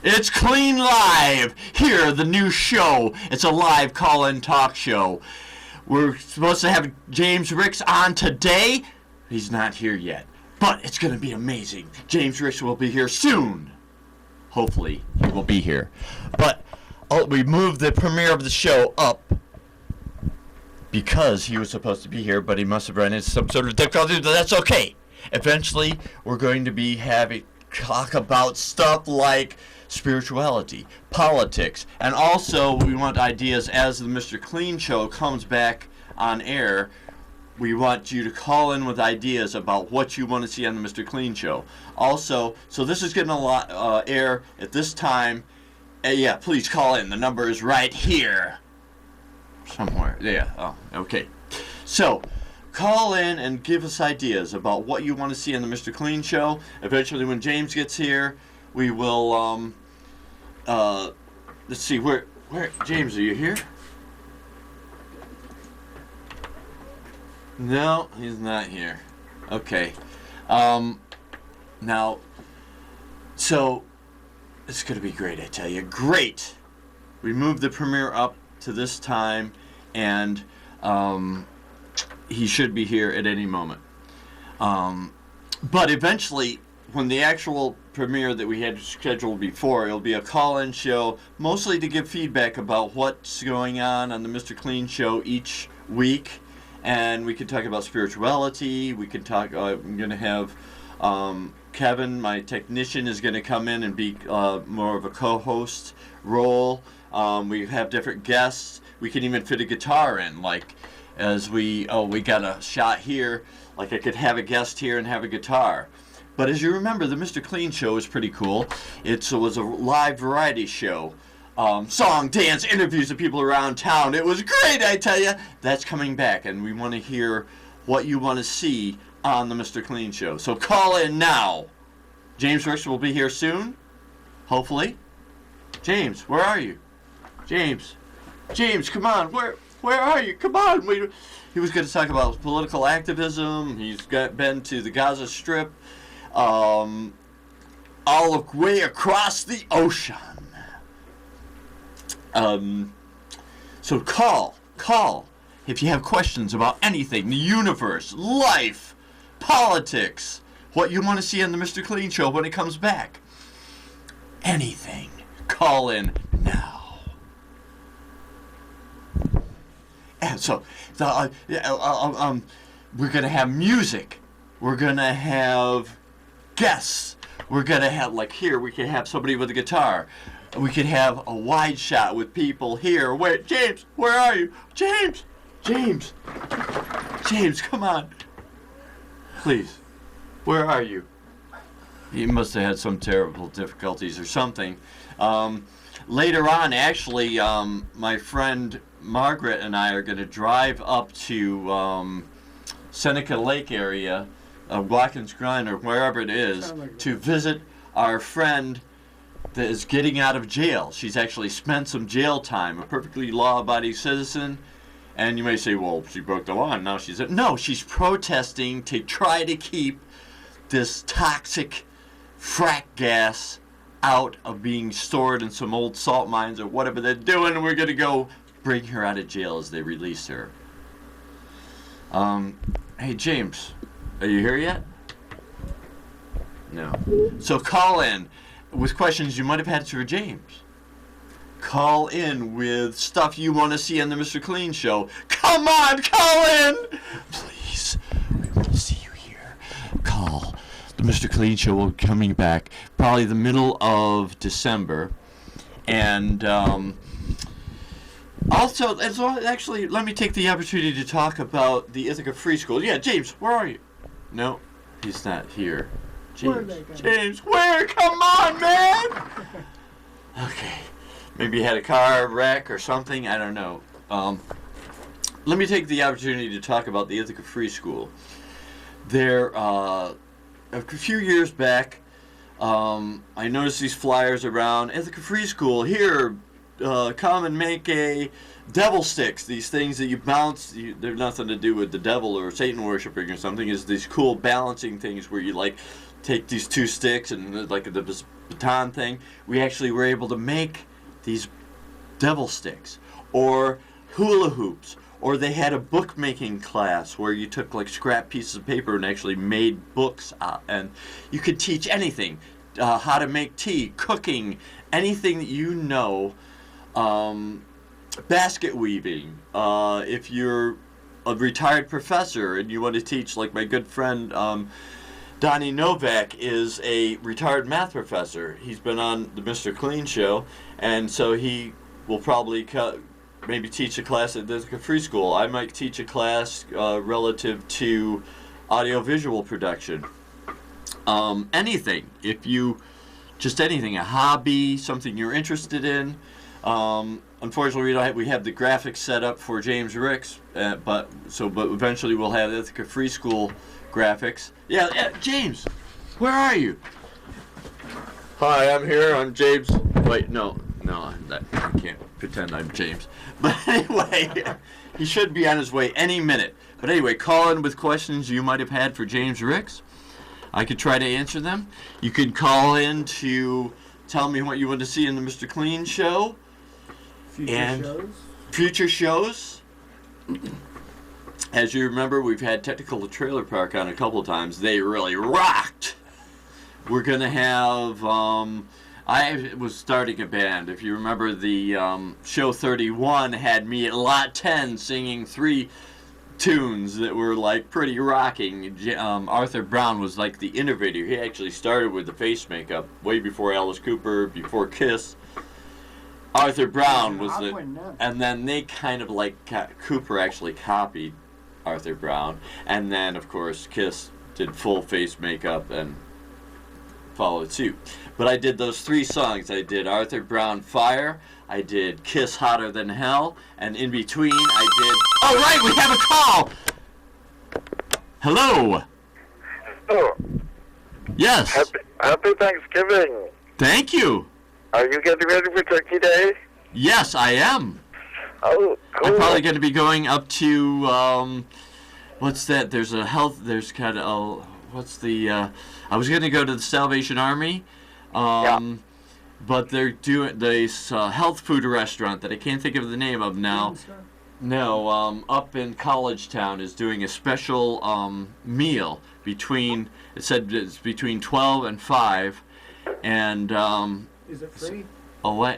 It's Clean Live. Here, the new show. It's a live call-in talk show. We're supposed to have James Ricks on today. He's not here yet, but it's going to be amazing. James Ricks will be here soon. Hopefully, he will be here. But we moved the premiere of the show up because he was supposed to be here, but he must have run into some sort of difficulty, but that's okay. Eventually, we're going to be having talk about stuff like spirituality, politics, and also we want ideas as the Mr. Clean show comes back on air. We want you to call in with ideas about what you want to see on the Mr. Clean show. Also, so this is getting a lot air at this time. Yeah, please call in. The number is right here. Somewhere. Yeah. Oh, okay. So, call in and give us ideas about what you want to see on the Mr. Clean show. Eventually, when James gets here, we will, let's see, where, James, are you here? No, he's not here. Okay. Now, so, it's going to be great, I tell you. Great! We moved the premiere up to this time, and, he should be here at any moment. But eventually, when the actual premiere that we had scheduled before, it'll be a call-in show, mostly to give feedback about what's going on the Mr. Clean show each week. And we can talk about spirituality. We can talk, I'm going to have Kevin, my technician, is going to come in and be more of a co-host role. We have different guests. We can even fit a guitar in, like, as we got a shot here, like I could have a guest here and have a guitar. But as you remember, the Mr. Clean show is pretty cool. It was a live variety show. Song, dance, interviews of people around town. It was great, I tell you. That's coming back, and we want to hear what you want to see on the Mr. Clean show. So call in now. James Ricks will be here soon, hopefully. James, where are you? James, come on, where are you? Come on. He was going to talk about political activism. He's been to the Gaza Strip, all the way across the ocean. So call if you have questions about anything, the universe, life, politics, what you want to see on the Mr. Clean show when it comes back. Anything. Call in now. And so, we're going to have music. We're going to have guests. We're going to have, like here, we can have somebody with a guitar. We could have a wide shot with people here. Wait, James, where are you? James, come on. Please, where are you? He must have had some terrible difficulties or something. Later on, actually, my friend Margaret and I are going to drive up to Seneca Lake area, Watkins Glen, or wherever it is, to visit our friend that is getting out of jail. She's actually spent some jail time, a perfectly law-abiding citizen. And you may say, well, she broke the law and now she's... No, she's protesting to try to keep this toxic frack gas out of being stored in some old salt mines or whatever they're doing, and we're going to go bring her out of jail as they release her. Hey, James, are you here yet? No. So call in with questions you might have had for James. Call in with stuff you want to see on the Mr. Clean show. Come on, call in! Please, we want to see you here. Call. The Mr. Clean show will be coming back probably the middle of December. And also, actually, let me take the opportunity to talk about the Ithaca Free School. Yeah, James, where are you? No, he's not here. James, where? Come on, man! Okay. Maybe he had a car wreck or something. I don't know. Let me take the opportunity to talk about the Ithaca Free School. There, a few years back, I noticed these flyers around. Ithaca Free School, here, come and make a devil sticks. These things that you bounce, they're nothing to do with the devil or Satan worshiping or something. Is these cool balancing things where you like take these 2 sticks and like the baton thing. We actually were able to make these devil sticks, or hula hoops, or they had a bookmaking class where you took like scrap pieces of paper and actually made books out, and you could teach anything, how to make tea, cooking, anything that you know, basket weaving. If you're a retired professor and you want to teach, like my good friend Donnie Novak is a retired math professor. He's been on the Mr. Clean show, and so he will probably maybe teach a class at the Ithaca Free School. I might teach a class relative to audiovisual production. Anything. Just anything, a hobby, something you're interested in. Unfortunately, we have the graphics set up for James Ricks, but eventually we'll have Ithaca Free School graphics. Yeah, James, where are you? Hi, I'm here. I'm James. Wait, no, I can't pretend I'm James. But anyway, he should be on his way any minute. But anyway, call in with questions you might have had for James Ricks. I could try to answer them. You could call in to tell me what you want to see in the Mr. Clean show. Future shows. As you remember, we've had Technical Trailer Park on a couple of times. They really rocked. We're going to have... I was starting a band. If you remember, the show 31 had me at lot 10 singing 3 tunes that were like pretty rocking. Arthur Brown was like the innovator. He actually started with the face makeup way before Alice Cooper, before Kiss. Arthur Brown was and then they kind of like Cooper actually copied Arthur Brown, and then of course Kiss did full face makeup and followed suit. But I did those 3 songs. I did Arthur Brown Fire, I did Kiss Hotter Than Hell, and in between I did... Oh right, we have a call! Hello! Oh. Yes. Happy Thanksgiving. Thank you. Are you getting ready for Turkey Day? Yes, I am. Oh, cool. I'm probably going to be going up to, what's that? There's kind of, what's the, I was going to go to the Salvation Army, but they're doing this health food restaurant that I can't think of the name of now. No, up in College Town is doing a special meal between, it said it's between 12 and 5, and... Is it free?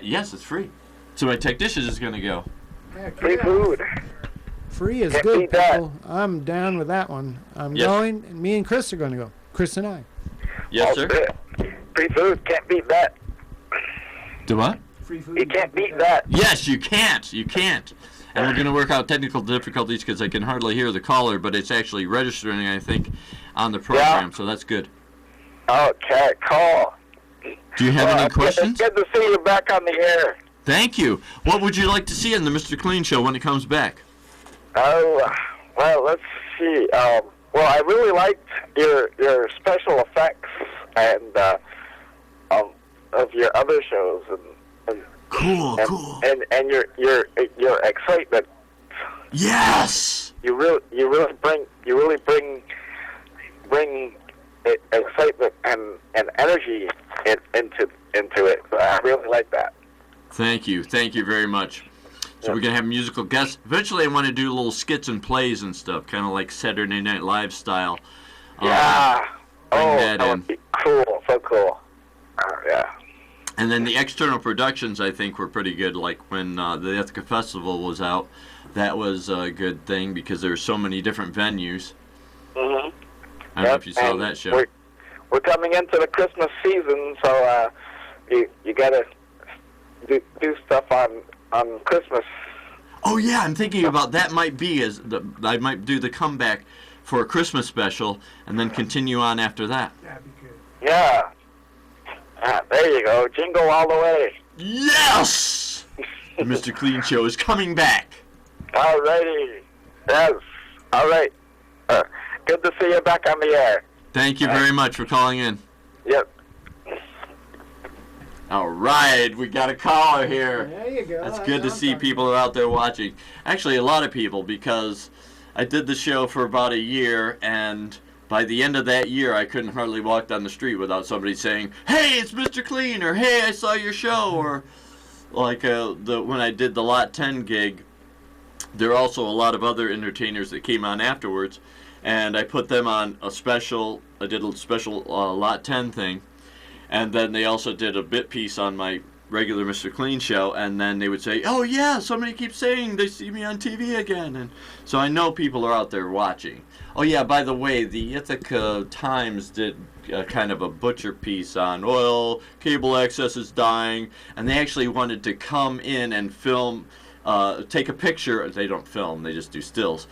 Yes, it's free. So my technician is going to go. Free food. Free is Can't good, beat that. people. I'm down with that one. I'm Yes. going, and me and Chris are going to go. Chris and I. Yes, sir. Free food. Can't beat that. Do what? Free food. You can't beat that. Yes, you can't. You can't. And we're going to work out technical difficulties because I can hardly hear the caller, but it's actually registering, I think, on the program, so that's good. Okay, call. Do you have any questions? It's good to see you back on the air. Thank you. What would you like to see in the Mr. Clean show when it comes back? Oh, well, let's see. Well, I really liked your special effects and of your other shows and Cool. and your excitement. Yes. You really bring excitement and energy into it. So I really like that. Thank you very much. So we're going to have musical guests. Eventually I want to do little skits and plays and stuff, kind of like Saturday Night Live style. Yeah. That would be cool. So cool. Yeah. And then the external productions, I think, were pretty good. Like when the Ithaca Festival was out, that was a good thing because there were so many different venues. Mm-hmm. I don't know if you saw that show. We're coming into the Christmas season, so you gotta do stuff on Christmas. Oh yeah, I'm thinking about that. I might do the comeback for a Christmas special and then continue on after that. That'd be good. Yeah. There you go. Jingle all the way. Yes! The Mr. Clean show is coming back. Alrighty. Yes. All right. Good to see you back on the air. Thank you very much for calling in. Yep. All right, we got a caller here. There you go. That's good to see people are out there watching. Actually, a lot of people, because I did the show for about a year, and by the end of that year, I couldn't hardly walk down the street without somebody saying, "Hey, it's Mr. Clean," or "Hey, I saw your show," or like when I did the Lot 10 gig, there are also a lot of other entertainers that came on afterwards, and I put them on a special. I did a special Lot 10 thing, and then they also did a bit piece on my regular Mr. Clean show, and then they would say, "Oh yeah, somebody keeps saying they see me on TV again," and so I know people are out there watching. Oh yeah, by the way, the Ithaca Times did kind of a butcher piece on oil, cable access is dying, and they actually wanted to come in and film, take a picture. They don't film, they just do stills.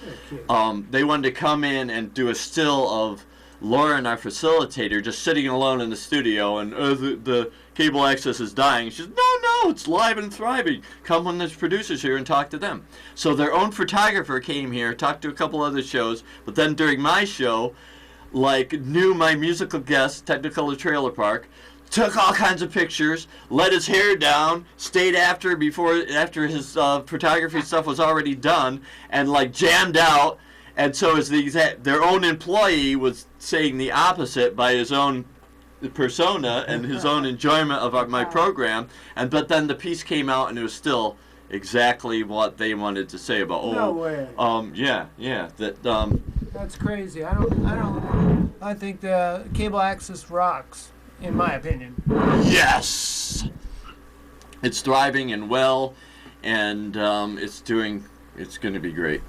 They wanted to come in and do a still of Lauren, our facilitator, just sitting alone in the studio, and the cable access is dying. She says, no, it's live and thriving. Come when there's producers here and talk to them. So their own photographer came here, talked to a couple other shows, but then during my show, knew my musical guest, Technicolor Trailer Park, took all kinds of pictures, let his hair down, stayed after his photography stuff was already done, and jammed out. And so as their own employee was saying the opposite by his own persona and his own enjoyment of my program, but then the piece came out and it was still exactly what they wanted to say about. No way. That's crazy. I think the cable access rocks, in my opinion. Yes, it's thriving and well, and it's going to be great.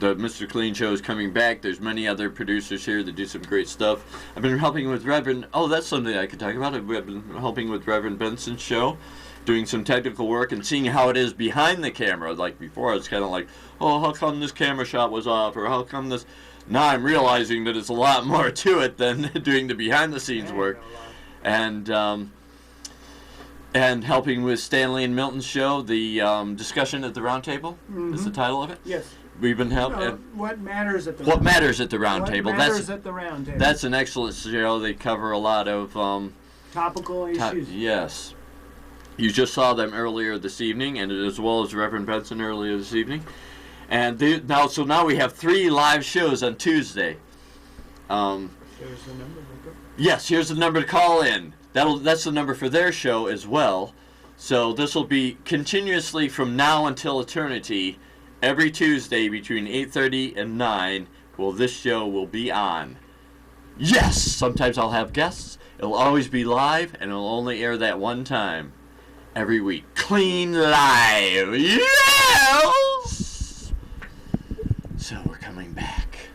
The Mr. Clean show is coming back. There's many other producers here that do some great stuff. I've been helping with Reverend. Oh, that's something I could talk about. I've been helping with Reverend Benson's show, doing some technical work and seeing how it is behind the camera. Like before, I was kind of like, oh, how come this camera shot was off, or how come this? Now I'm realizing that it's a lot more to it than doing the behind-the-scenes work, and helping with Stanley and Milton's show, the discussion at the round table is the title of it. Yes. We've been helping. What matters at the What matters at the round table? What matters at the round table? That's an excellent show. They cover a lot of topical issues. Yes. You just saw them earlier this evening, and as well as Reverend Benson earlier this evening. And now we have 3 live shows on Tuesday. Here's the number. Yes, here's the number to call in. That's the number for their show as well. So this will be continuously from now until eternity. Every Tuesday between 8:30 and 9, this show will be on. Yes! Sometimes I'll have guests. It'll always be live, and it'll only air that one time every week. Clean Live! Yes! So we're coming back.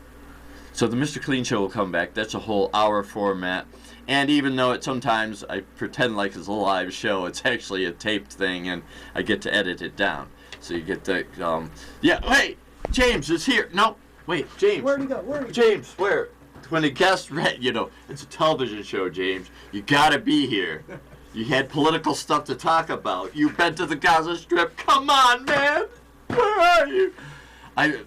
So the Mr. Clean show will come back. That's a whole hour format. And even though sometimes I pretend like it's a live show, it's actually a taped thing, and I get to edit it down. So you get the, hey, James is here. No, wait, James. Where'd he go? James, where? When a guest it's a television show, James. You gotta be here. You had political stuff to talk about. You've been to the Gaza Strip. Come on, man. Where are you? I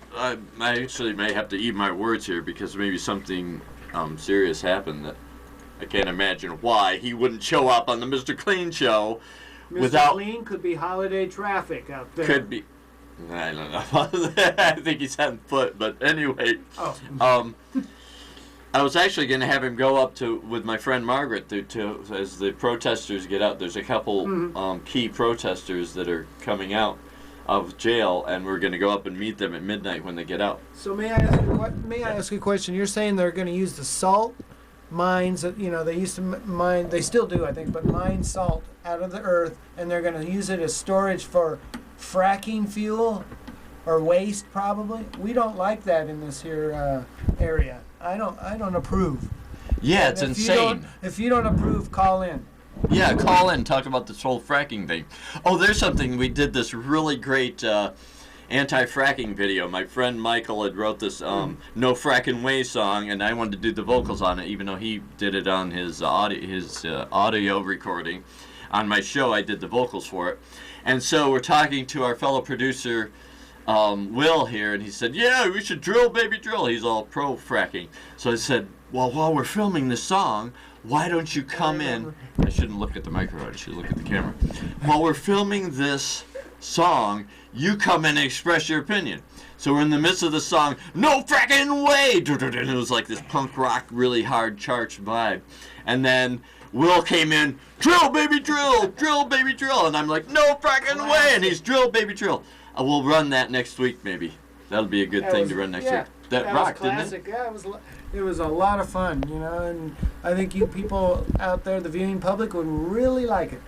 actually may have to eat my words here because maybe something serious happened that I can't imagine why he wouldn't show up on the Mr. Clean show. Mr. Clean could be holiday traffic out there. Could be. I don't know. I think he's on foot, but anyway. Oh. I was actually going to have him go up with my friend Margaret as the protesters get out. There's a couple key protesters that are coming out of jail, and we're going to go up and meet them at midnight when they get out. So may I ask you a question? You're saying they're going to use the salt mines that they used to mine. They still do, I think, but mine salt out of the earth, and they're going to use it as storage for fracking fuel or waste, probably. We don't like that in this here area. I don't approve. Yeah, it's insane. If you don't approve, call in. Yeah, call in. Talk about this whole fracking thing. Oh, there's something. We did this really great anti-fracking video. My friend Michael had wrote this No Frackin' Way song, and I wanted to do the vocals on it, even though he did it on his audio recording. On my show, I did the vocals for it. And so we're talking to our fellow producer, Will, here, and he said, yeah, we should drill, baby, drill. He's all pro-fracking. So I said, well, while we're filming the song, why don't you come in? I shouldn't look at the microphone. I should look at the camera. While we're filming this song, you come in and express your opinion. So we're in the midst of the song, no fracking way! It was like this punk rock, really hard, charged vibe. And then Will came in, drill, baby, drill, drill, baby, drill. And I'm like, no fracking way! And he's drill, baby, drill. We'll run that next week, maybe. That'll be a good thing to run next week. That rocked, didn't it? Yeah, it was a lot of fun, you know, and I think you people out there, the viewing public, would really like it.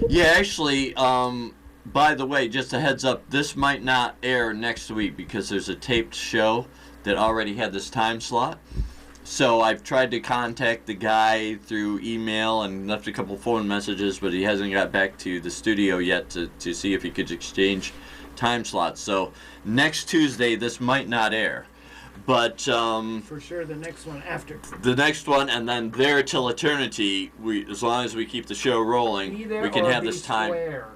Yeah, actually, by the way, just a heads up, this might not air next week because there's a taped show that already had this time slot. So I've tried to contact the guy through email and left a couple phone messages, but he hasn't got back to the studio yet to see if he could exchange time slots. So next Tuesday, this might not air. But for sure, the next one after. The next one, and then there till eternity. As long as we keep the show rolling, we can have this time. Square.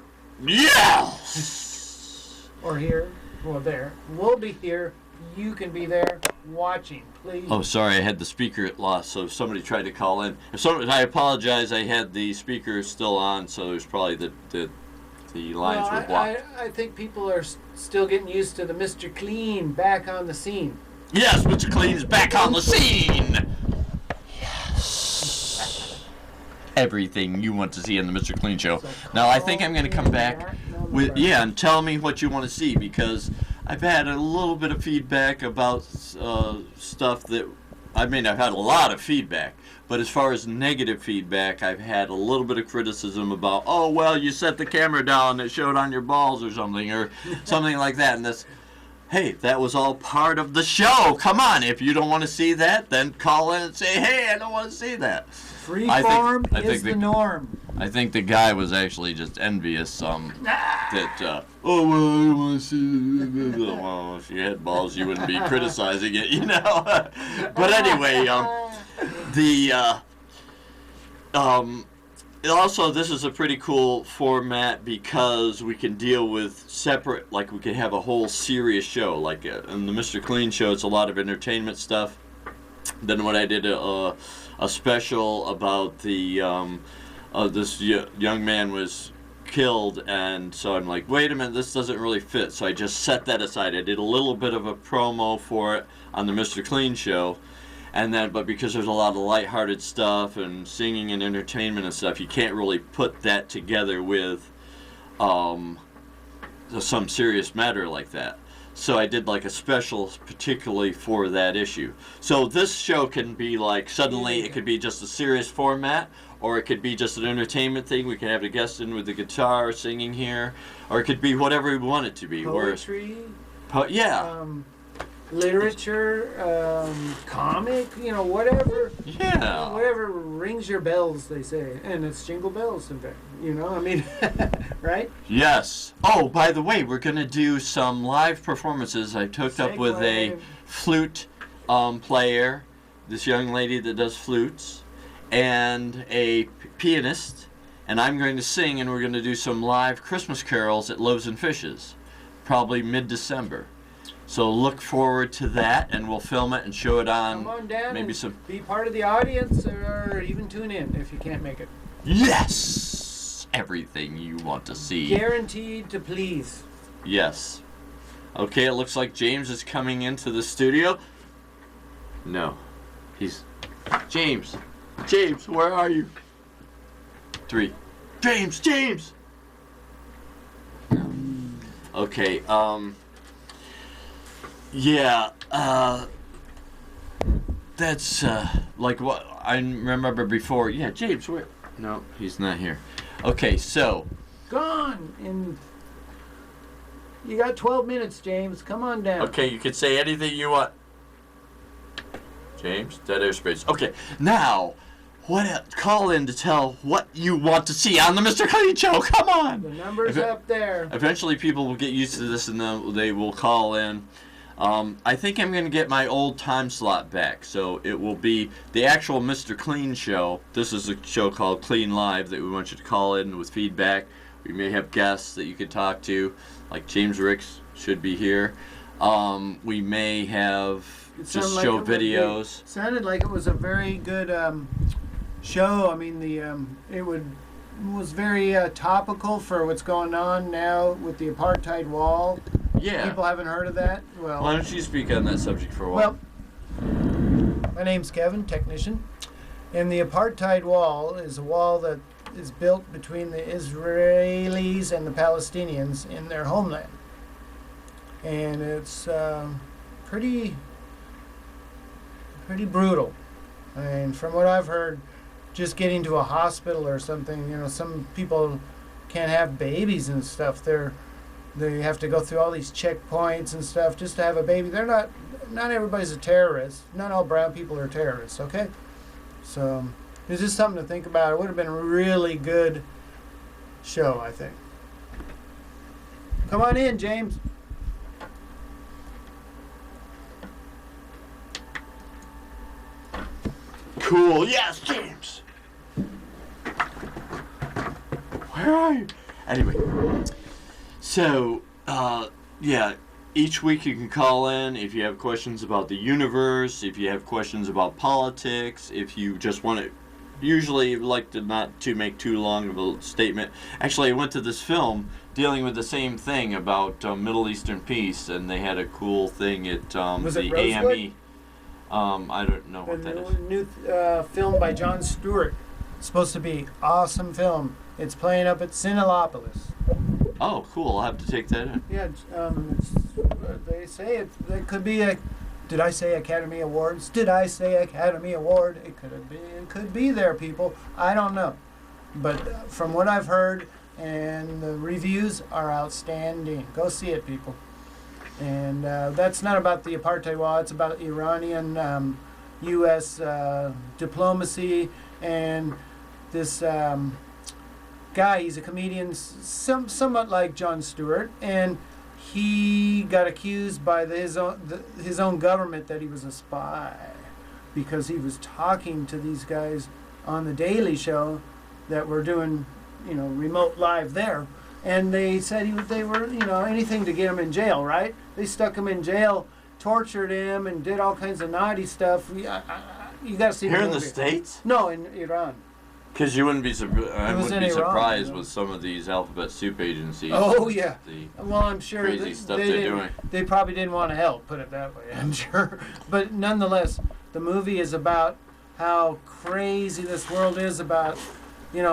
Yes. Or here, well there. We'll be here. You can be there watching, please. Oh, sorry, I had the speaker lost, so if somebody tried to call in. I apologize. I had the speaker still on, so there's probably the lines were blocked. I think people are still getting used to the Mr. Clean back on the scene. Yes, Mr. Clean's back on the scene. Yes. Everything you want to see in the Mr. Clean show. So now, I think I'm going to come back with, and tell me what you want to see, because I've had a little bit of feedback about stuff that, I've had a lot of feedback, but as far as negative feedback, I've had a little bit of criticism about, oh, well, you set the camera down and it showed on your balls or something like that, and this. Hey, that was all part of the show. Come on, if you don't want to see that, then call in and say, hey, I don't want to see that. Freeform is the norm. I think the guy was actually just envious that, oh, well, I don't want to see that. Well, if you had balls, you wouldn't be criticizing it, you know. But anyway, also, this is a pretty cool format because we can deal with separate, like we can have a whole serious show. Like in the Mr. Clean show, it's a lot of entertainment stuff. Then when I did a special about the this young man was killed, and so I'm like, wait a minute, this doesn't really fit. So I just set that aside. I did a little bit of a promo for it on the Mr. Clean show. And then, but because there's a lot of lighthearted stuff and singing and entertainment and stuff, you can't really put that together with some serious matter like that. So I did like a special particularly for that issue. So this show can be like, suddenly it could be just a serious format, or it could be just an entertainment thing. We can have a guest in with the guitar singing here, or it could be whatever we want it to be. Poetry. Yeah. Literature, comic, whatever. Yeah. Whatever rings your bells, they say. And it's jingle bells, in fact. Right? Yes. Oh, by the way, we're going to do some live performances. I hooked up with a flute player, this young lady that does flutes, and a pianist. And I'm going to sing, and we're going to do some live Christmas carols at Loaves and Fishes, probably mid-December. So look forward to that, and we'll film it and show it on. Come on down maybe and be part of the audience, or even tune in if you can't make it. Yes! Everything you want to see. Guaranteed to please. Yes. Okay, it looks like James is coming into the studio. No. He's... James! James, where are you? 3. James! No. Okay, yeah, that's, like what I remember before. Yeah, James, where? No, he's not here. Okay, so. Gone in. You got 12 minutes, James. Come on down. Okay, you can say anything you want. James, dead airspace. Okay, now, call in to tell what you want to see on the Mr. Clean show. Come on! The number's up there. Eventually people will get used to this and then they will call in. I think I'm going to get my old time slot back, so it will be the actual Mr. Clean show. This is a show called Clean Live that we want you to call in with feedback. We may have guests that you could talk to, like James Ricks should be here. We may have just show videos. Sounded like it was a very good show. I mean, it would was very topical for what's going on now with the apartheid wall. Yeah. People haven't heard of that. Well, Why don't you speak on that subject for a while? Well, my name's Kevin, technician. And the apartheid wall is a wall that is built between the Israelis and the Palestinians in their homeland. And it's pretty brutal. And from what I've heard, just getting to a hospital or something, some people can't have babies and stuff. They have to go through all these checkpoints and stuff just to have a baby. Not everybody's a terrorist. Not all brown people are terrorists, okay? So it's just something to think about. It would have been a really good show, I think. Come on in, James. Cool. Yes, James. Where are you? Anyway, so, yeah, each week you can call in if you have questions about the universe, if you have questions about politics, if you just want to, usually like to not to make too long of a statement. Actually, I went to this film dealing with the same thing about Middle Eastern peace, and they had a cool thing at the AME. I don't know what that is. New film by Jon Stewart. It's supposed to be awesome film. It's playing up at Cinelopolis. Oh, cool. I'll have to take that in. Yeah, they say it could be a... Did I say Academy Awards? Did I say Academy Award? It could be there, people. I don't know. But from what I've heard, and the reviews are outstanding. Go see it, people. And that's not about the apartheid wall. It's about Iranian U.S. Diplomacy and this guy. He's a comedian, somewhat like Jon Stewart, and he got accused by his own government that he was a spy because he was talking to these guys on the Daily Show that were doing, remote live there. And they said they were, anything to get him in jail, right? They stuck him in jail, tortured him, and did all kinds of naughty stuff. You got to see Here the in the movie. States? No, in Iran. Because you wouldn't be, Iran, surprised with some of these alphabet soup agencies. Oh, yeah. The Well, I'm sure crazy stuff they're doing. They probably didn't want to help, put it that way, I'm sure. But nonetheless, the movie is about how crazy this world is about, the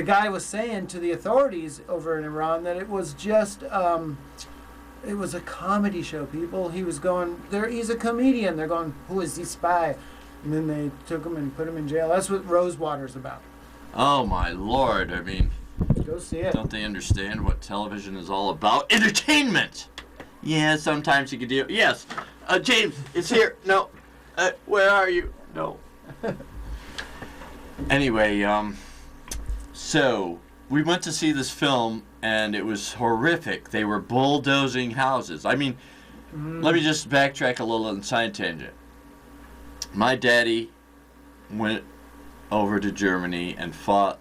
guy was saying to the authorities over in Iran that it was just, it was a comedy show, people. He was going, he's a comedian. They're going, who is this spy? And then they took him and put him in jail. That's what Rosewater's about. Oh, my Lord. I mean, go see it. Don't they understand what television is all about? Entertainment! Yeah, sometimes you can do... Yes, James, it's here. No. Where are you? No. Anyway, so we went to see this film, and it was horrific. They were bulldozing houses. I mean, let me just backtrack a little and side tangent. My daddy went over to Germany and fought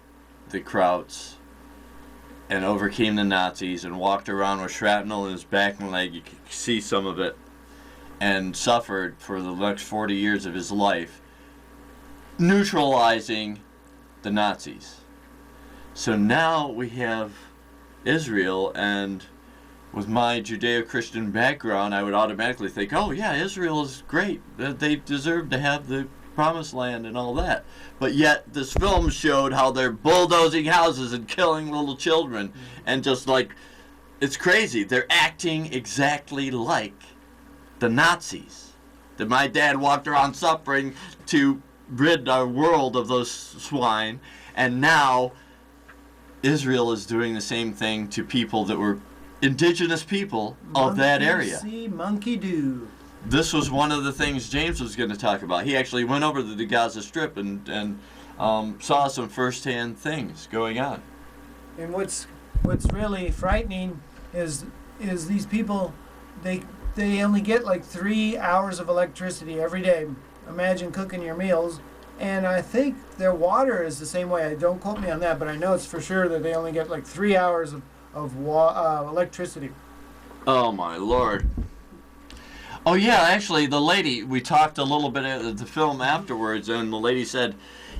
the Krauts and overcame the Nazis and walked around with shrapnel in his back and leg. You can see some of it. And suffered for the next 40 years of his life, neutralizing the Nazis. So now we have Israel, and with my Judeo-Christian background, I would automatically think, oh yeah, Israel is great. They deserve to have the promised land and all that. But yet this film showed how they're bulldozing houses and killing little children. And just like, it's crazy. They're acting exactly like the Nazis. That my dad walked around suffering to rid our world of those swine. And now Israel is doing the same thing to people that were indigenous people of that area. Monkey do. This was one of the things James was going to talk about. He actually went over to the Gaza Strip and saw some first-hand things going on. And what's really frightening is these people, they only get like 3 hours of electricity every day. Imagine cooking your meals. And I think their water is the same way. Don't quote me on that, but I know it's for sure that they only get like 3 hours of electricity. Oh my Lord. Oh yeah, actually the lady, we talked a little bit at the film afterwards, and the lady said,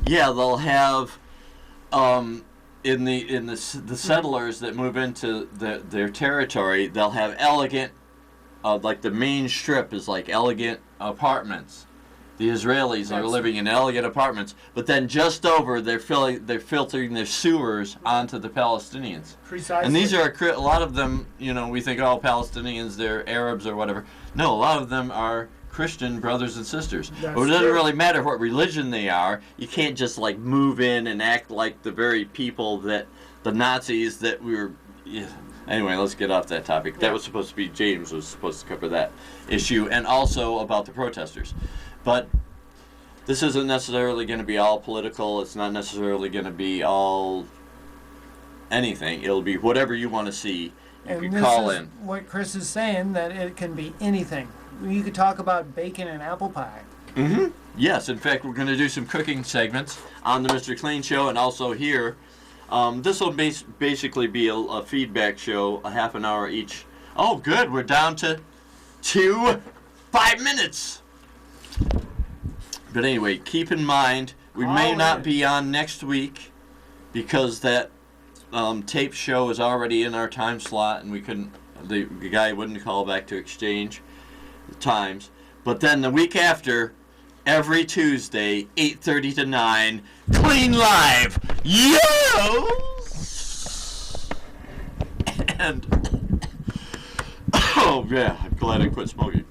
yeah, they'll have the settlers that move into their territory, they'll have elegant, like the main strip is like elegant apartments. The Israelis are living in elegant apartments, but then just over, they're filtering their sewers onto the Palestinians. Precisely. And these are a lot of them. We think, oh, Palestinians, they're Arabs or whatever. No, a lot of them are Christian brothers and sisters. But it doesn't really matter what religion they are. You can't just like move in and act like the very people that the Nazis that we were. Yeah. Anyway, let's get off that topic. Yeah. That was supposed to be James was supposed to cover that issue, and also about the protesters. But this isn't necessarily going to be all political. It's not necessarily going to be all anything. It'll be whatever you want to see. You can call in. What Chris is saying, that it can be anything. You could talk about bacon and apple pie. Mm-hmm. Yes. In fact, we're going to do some cooking segments on the Mr. Clean Show, and also here. This will basically be a feedback show, a half an hour each. Oh, good. We're down to 5 minutes. But anyway, keep in mind, we may not be on next week because that tape show is already in our time slot, and we couldn't. The guy wouldn't call back to exchange the times. But then the week after, every Tuesday, 8:30 to 9, Clean Live. Yo! And oh yeah, I'm glad I quit smoking.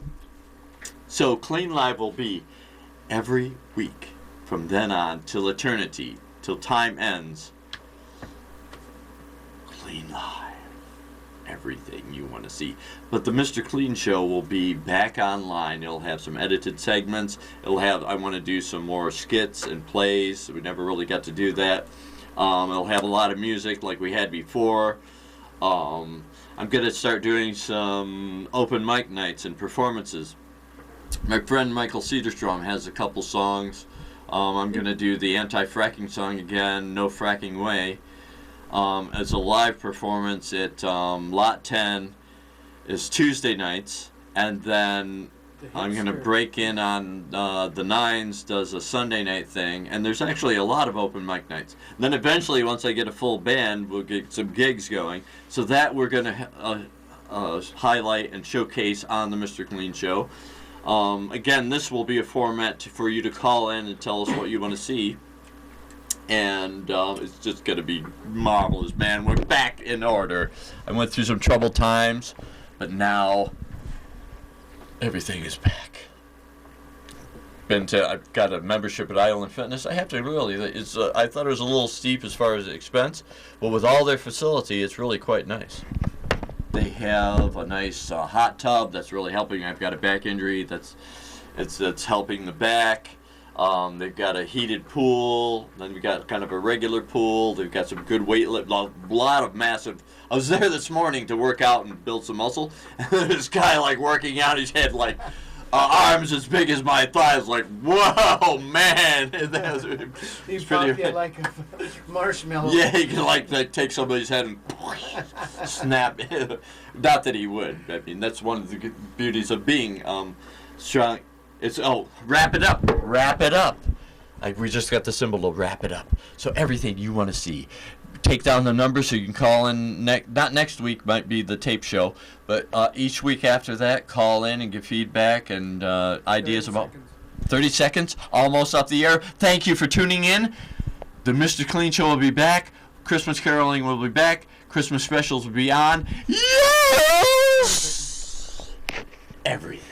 So Clean Live will be every week from then on till eternity, till time ends. Clean Live. Everything you want to see. But the Mr. Clean Show will be back online. It'll have some edited segments. I want to do some more skits and plays. We never really got to do that. It'll have a lot of music like we had before. I'm going to start doing some open mic nights and performances. My friend Michael Cedarstrom has a couple songs. I'm going to do the anti-fracking song again, No Fracking Way. As a live performance at Lot 10 is Tuesday nights, and then I'm going to break in on the Nines does a Sunday night thing, and there's actually a lot of open mic nights. And then eventually, once I get a full band, we'll get some gigs going. So that we're going to highlight and showcase on the Mr. Clean Show. Again, this will be a format for you to call in and tell us what you want to see. And it's just going to be marvelous, man. We're back in order. I went through some troubled times, but now everything is back. I've got a membership at Island Fitness. I have to really, I thought it was a little steep as far as the expense, but with all their facility, it's really quite nice. They have a nice hot tub that's really helping. I've got a back injury that's helping the back. They've got a heated pool. Then we've got kind of a regular pool. They've got some good weight a lot of massive. I was there this morning to work out and build some muscle. And this guy like working out. He's had like arms as big as my thighs. Like, whoa, man! He's probably like a marshmallow. Yeah, he can like take somebody's head and snap. Not that he would. I mean, that's one of the beauties of being strong. It's wrap it up. We just got the symbol to wrap it up. So everything you want to see, take down the number so you can call in. Not next week, might be the tape show, but each week after that, call in and give feedback and ideas about 30 seconds, almost up the air. Thank you for tuning in. The Mr. Clean Show will be back. Christmas caroling will be back. Christmas specials will be on. Yes! Everything.